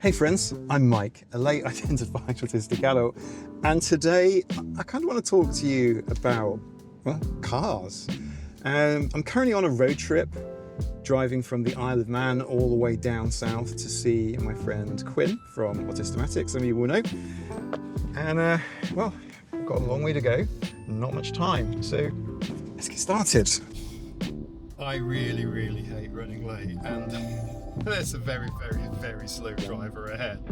Hey friends, I'm Mike, a late identified autistic adult, and today I kind of want to talk to you about, well, cars. I'm currently on a road trip, driving from the Isle of Man all the way down south to see my friend Quinn from Autonomy, some of you will know. And well, I've got a long way to go, not much time, so let's get started. I really hate running late, and there's a very slow driver ahead.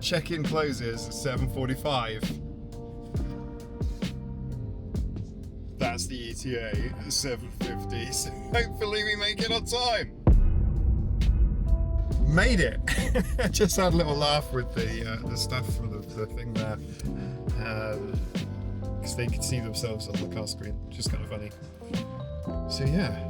Check-in closes at 7:45. That's the ETA at 7:50, so hopefully we make it on time. Made it! Just had a little laugh with the stuff from the thing there. Because they could see themselves on the car screen, which is kind of funny. So yeah.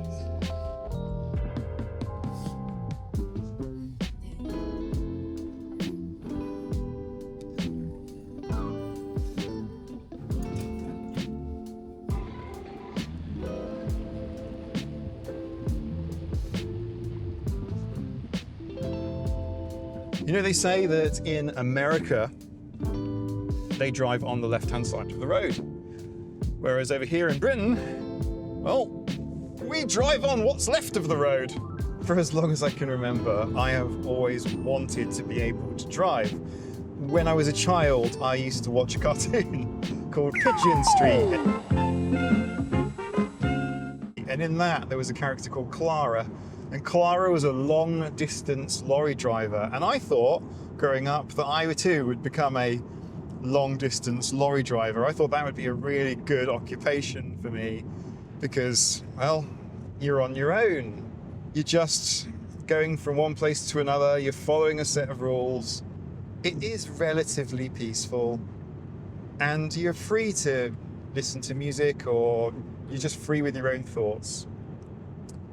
You know, they say that in America, they drive on the left-hand side of the road. Whereas over here in Britain, well, we drive on what's left of the road. For as long as I can remember, I have always wanted to be able to drive. When I was a child, I used to watch a cartoon called Pigeon Street. And in that, there was a character called Clara. And Clara was a long-distance lorry driver. And I thought, growing up, that I too would become a long-distance lorry driver. I thought that would be a really good occupation for me because, well, you're on your own. You're just going from one place to another. You're following a set of rules. It is relatively peaceful. And you're free to listen to music, or you're just free with your own thoughts.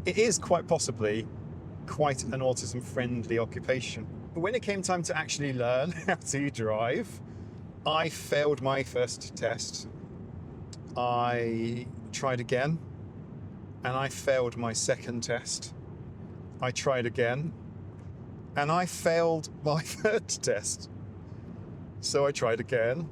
It is quite possibly quite an autism-friendly occupation. But when it came time to actually learn how to drive, I failed my first test. I tried again, and I failed my second test. I tried again, and I failed my third test. So I tried again,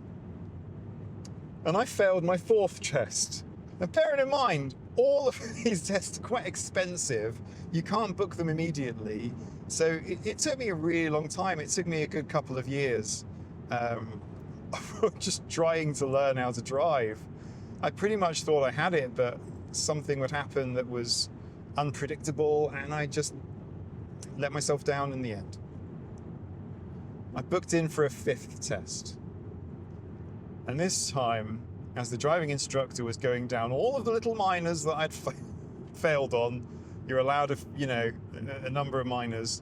and I failed my fourth test. Now, bearing in mind, all of these tests are quite expensive. You can't book them immediately. So it took me a really long time. It took me a good couple of years just trying to learn how to drive. I pretty much thought I had it, but something would happen that was unpredictable, and I just let myself down in the end. I booked in for a fifth test. And this time, as the driving instructor was going down all of the little minors that I'd failed on, you're allowed a number of minors.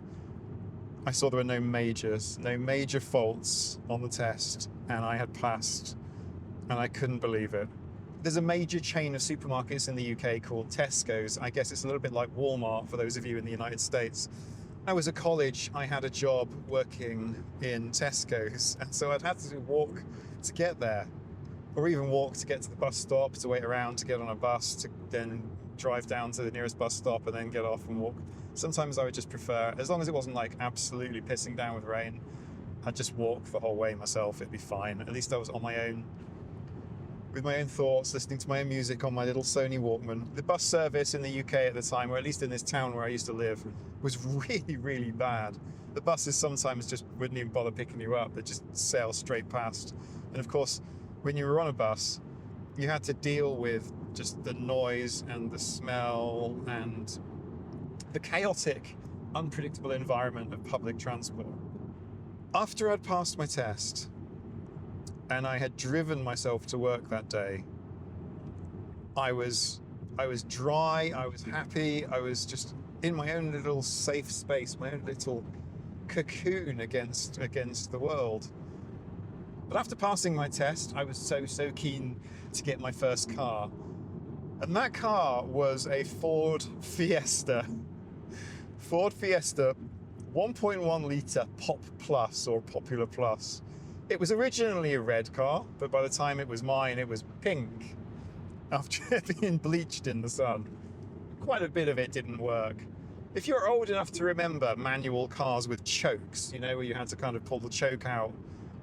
I saw there were no major faults on the test, and I had passed, and I couldn't believe it. There's a major chain of supermarkets in the UK called Tesco's. I guess it's a little bit like Walmart for those of you in the United States. When I was at college, I had a job working in Tesco's, and so I'd have to walk to get there. Or even walk to get to the bus stop, to wait around to get on a bus, to then drive down to the nearest bus stop and then get off and walk. Sometimes I would just prefer, as long as it wasn't like absolutely pissing down with rain, I'd just walk the whole way myself, it'd be fine. At least I was on my own, with my own thoughts, listening to my own music on my little Sony Walkman. The bus service in the UK at the time, or at least in this town where I used to live, was really bad. The buses sometimes just wouldn't even bother picking you up, they'd just sail straight past. And of course, when you were on a bus, you had to deal with just the noise and the smell and the chaotic, unpredictable environment of public transport. After I'd passed my test and I had driven myself to work that day, I was dry, I was happy, I was just in my own little safe space, my own little cocoon against the world. But after passing my test, I was so keen to get my first car. And that car was a Ford Fiesta. Ford Fiesta 1.1 litre Pop Plus, or Popular Plus. It was originally a red car, but by the time it was mine, it was pink after being bleached in the sun. Quite a bit of it didn't work. If you're old enough to remember manual cars with chokes, you know, where you had to kind of pull the choke out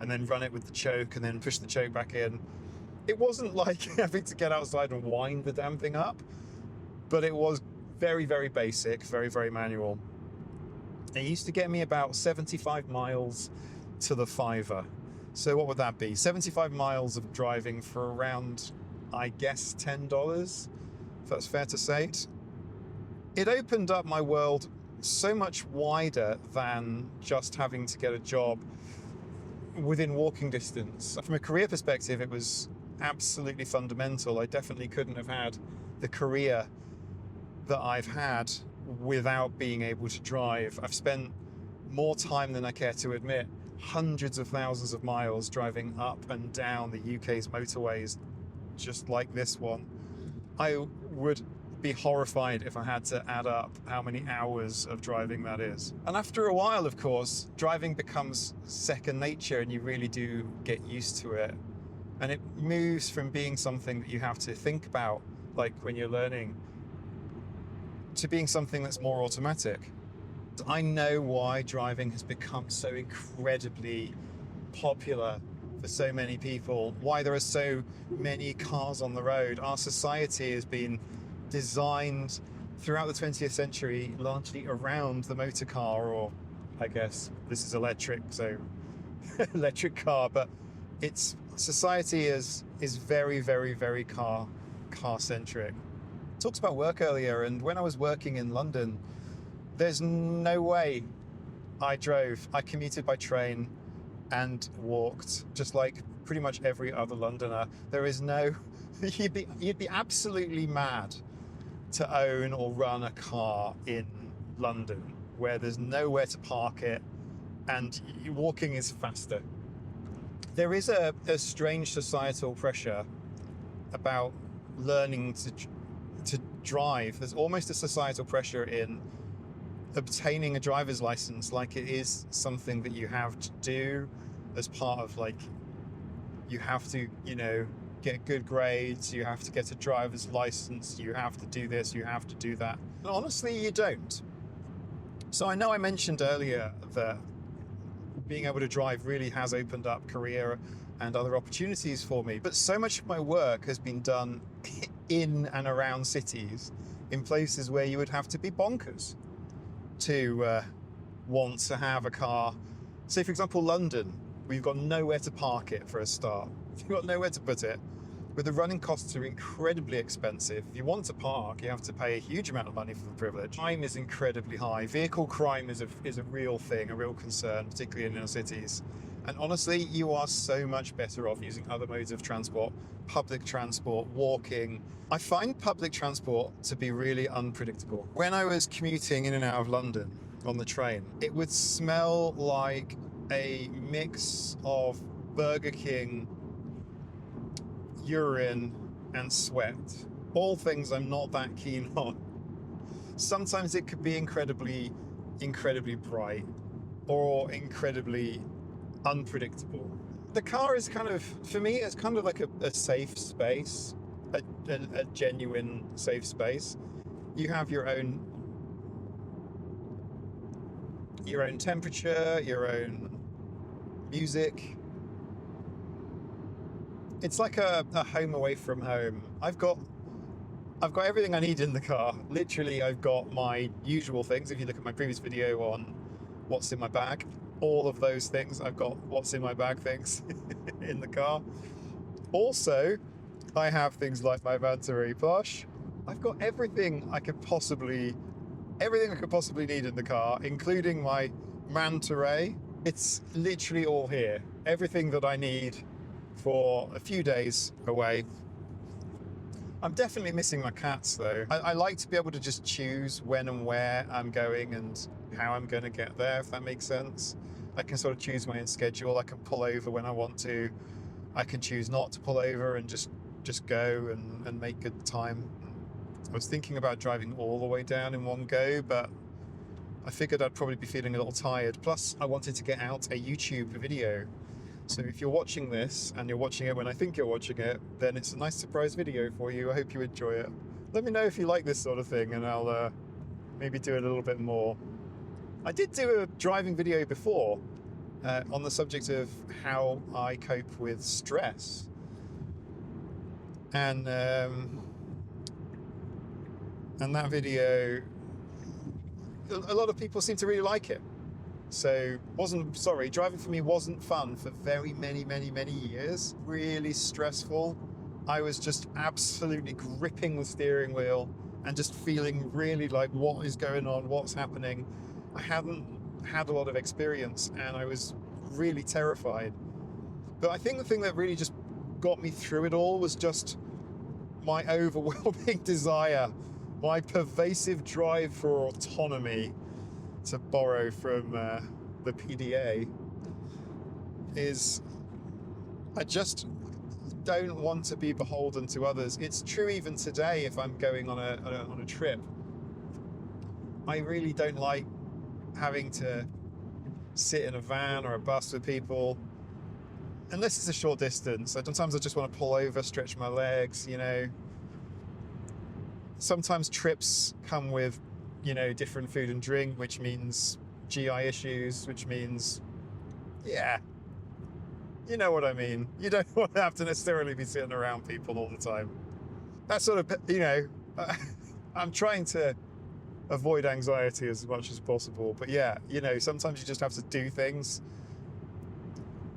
and then run it with the choke and then push the choke back in. It wasn't like having to get outside and wind the damn thing up, but it was very, very basic, very, very manual. It used to get me about 75 miles to the fiver. So what would that be? 75 miles of driving for around, I guess, $10, if that's fair to say. It opened up my world so much wider than just having to get a job within walking distance. From a career perspective, it was absolutely fundamental. I definitely couldn't have had the career that I've had without being able to drive. I've spent more time than I care to admit, hundreds of thousands of miles driving up and down the UK's motorways, just like this one. I would be horrified if I had to add up how many hours of driving that is. And after a while, of course, driving becomes second nature and you really do get used to it. And it moves from being something that you have to think about, like when you're learning, to being something that's more automatic. I know why driving has become so incredibly popular for so many people, why there are so many cars on the road. Our society has been designed throughout the 20th century largely around the motor car, or I guess this is electric, so electric car, but it's society is very, very, very car centric. Talked about work earlier, and when I was working in London, there's no way I drove. I commuted by train and walked, just like pretty much every other Londoner. There is no, you'd be absolutely mad to own or run a car in London where there's nowhere to park it and walking is faster. There is a strange societal pressure about learning to drive. There's almost a societal pressure in obtaining a driver's license, like it is something that you have to do as part of, like, you have to, you know, get good grades, you have to get a driver's license, you have to do this, you have to do that. And honestly, you don't. So I know I mentioned earlier that being able to drive really has opened up career and other opportunities for me, but so much of my work has been done in and around cities, in places where you would have to be bonkers to want to have a car. Say, for example, London, we've got nowhere to park it for a start. You've got nowhere to put it. But the running costs are incredibly expensive. If you want to park, you have to pay a huge amount of money for the privilege. Crime is incredibly high. Vehicle crime is a real thing, a real concern, particularly in our cities. And honestly, you are so much better off using other modes of transport, public transport, walking. I find public transport to be really unpredictable. When I was commuting in and out of London on the train, it would smell like a mix of Burger King, urine, and sweat. All things I'm not that keen on. Sometimes it could be incredibly bright or incredibly unpredictable. The car is kind of, for me, it's kind of like a safe space, a genuine safe space. You have your own temperature, your own music. It's like a home away from home. I've got everything I need in the car. Literally, I've got my usual things. If you look at my previous video on what's in my bag, all of those things, I've got what's in my bag things in the car. Also, I have things like my Manta plush. I've got everything I could possibly need in the car, including my Manta. It's literally all here. Everything that I need for a few days away. I'm definitely missing my cats though. I like to be able to just choose when and where I'm going and how I'm going to get there, if that makes sense. I can sort of choose my own schedule. I can pull over when I want to. I can choose not to pull over and just go and make good time. I was thinking about driving all the way down in one go, but I figured I'd probably be feeling a little tired. Plus, I wanted to get out a YouTube video. So if you're watching this and you're watching it when I think you're watching it, then it's a nice surprise video for you. I hope you enjoy it. Let me know if you like this sort of thing, and I'll maybe do a little bit more. I did do a driving video before on the subject of how I cope with stress. And that video, a lot of people seem to really like it. So driving for me wasn't fun for very many years. Really stressful. I was just absolutely gripping the steering wheel and just feeling really like, what is going on? What's happening? I hadn't had a lot of experience and I was really terrified. But I think the thing that really just got me through it all was just my overwhelming desire, my pervasive drive for autonomy, to borrow from the PDA, is I just don't want to be beholden to others. It's true even today if I'm going on a trip. I really don't like having to sit in a van or a bus with people, unless it's a short distance. Sometimes I just want to pull over, stretch my legs, Sometimes trips come with, different food and drink, which means GI issues, which means, you know what I mean. You don't want to have to necessarily be sitting around people all the time. That's sort of, I'm trying to avoid anxiety as much as possible. But sometimes you just have to do things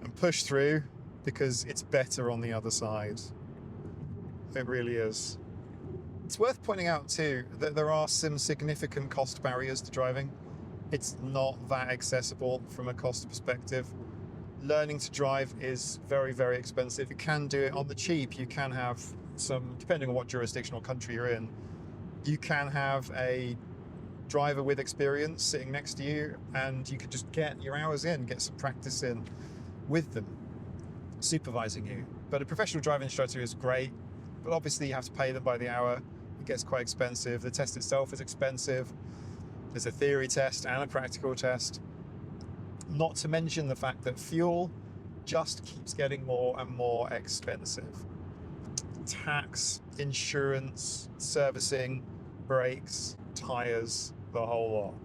and push through because it's better on the other side. It really is. It's worth pointing out too that there are some significant cost barriers to driving. It's not that accessible from a cost perspective. Learning to drive is very expensive. You can do it on the cheap. You can have some, depending on what jurisdiction or country you're in, you can have a driver with experience sitting next to you and you could just get your hours in, get some practice in with them, supervising you. But a professional driving instructor is great, but obviously you have to pay them by the hour. It gets quite expensive. The test itself is expensive. There's a theory test and a practical test. Not to mention the fact that fuel just keeps getting more and more expensive. Tax, insurance, servicing, brakes, tires, the whole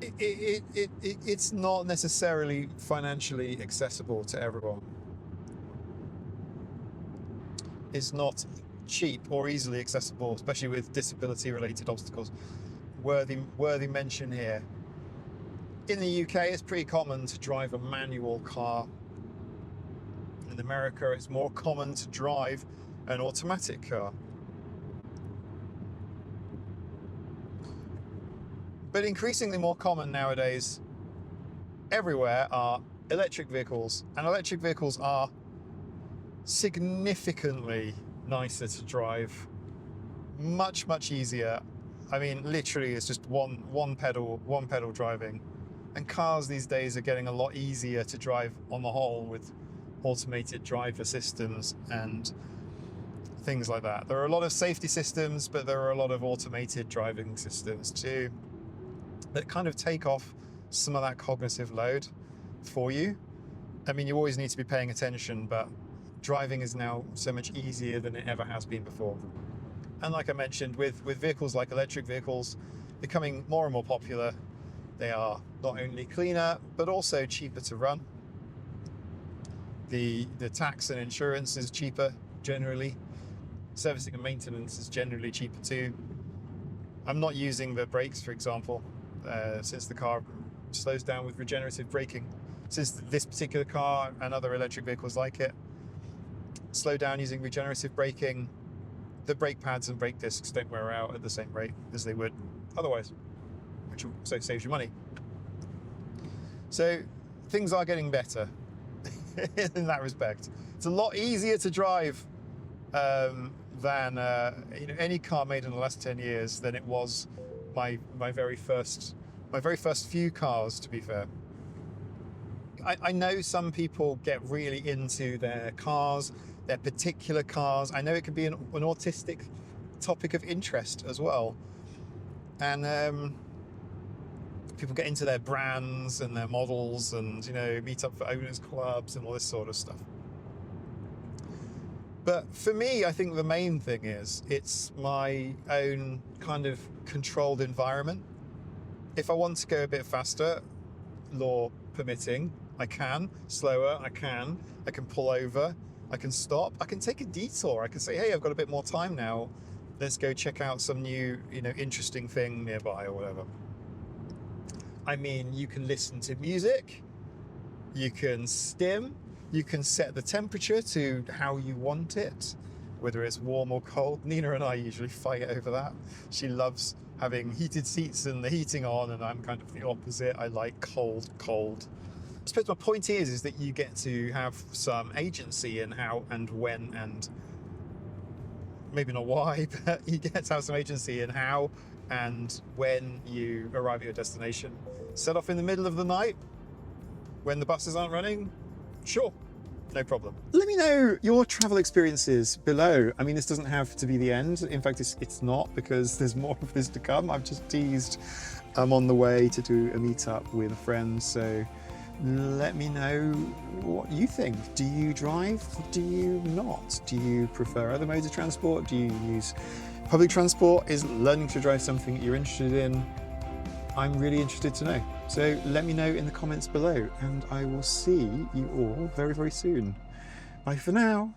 lot. It's not necessarily financially accessible to everyone. It's not cheap or easily accessible, especially with disability-related obstacles. Worthy mention here. In the UK, it's pretty common to drive a manual car. In America, it's more common to drive an automatic car. But increasingly more common nowadays, everywhere, are electric vehicles. And electric vehicles are significantly nicer to drive, much easier. I mean, literally, it's just one pedal driving. And cars these days are getting a lot easier to drive on the whole with automated driver systems and things like that. There are a lot of safety systems, but there are a lot of automated driving systems too that kind of take off some of that cognitive load for you. I mean, you always need to be paying attention, but driving is now so much easier than it ever has been before. And like I mentioned, with vehicles like electric vehicles becoming more and more popular, they are not only cleaner, but also cheaper to run. The tax and insurance is cheaper generally. Servicing and maintenance is generally cheaper too. I'm not using the brakes, for example, since the car slows down with regenerative braking. Since this particular car and other electric vehicles like it slow down using regenerative braking, the brake pads and brake discs don't wear out at the same rate as they would otherwise, which also saves you money. So things are getting better in that respect. It's a lot easier to drive than any car made in the last 10 years than it was my very first few cars, to be fair. I know some people get really into their cars, their particular cars. I know it can be an autistic topic of interest as well. And people get into their brands and their models and, meet up for owners clubs and all this sort of stuff. But for me, I think the main thing is it's my own kind of controlled environment. If I want to go a bit faster, law permitting, I can. Slower, I can. I can pull over. I can stop. I can take a detour. I can say, hey, I've got a bit more time now. Let's go check out some new, interesting thing nearby or whatever. I mean, you can listen to music. You can stim. You can set the temperature to how you want it, whether it's warm or cold. Nina and I usually fight over that. She loves having heated seats and the heating on, and I'm kind of the opposite. I like cold. I suppose my point is that you get to have some agency in how and when, and maybe not why, but you get to have some agency in how and when you arrive at your destination. Set off in the middle of the night when the buses aren't running? Sure, no problem. Let me know your travel experiences below. I mean, this doesn't have to be the end. In fact, it's not, because there's more of this to come. I've just teased I'm on the way to do a meetup with a friend, so let me know what you think. Do you drive? Do you not? Do you prefer other modes of transport? Do you use public transport? Is learning to drive something that you're interested in? I'm really interested to know. So let me know in the comments below, and I will see you all very, very soon. Bye for now.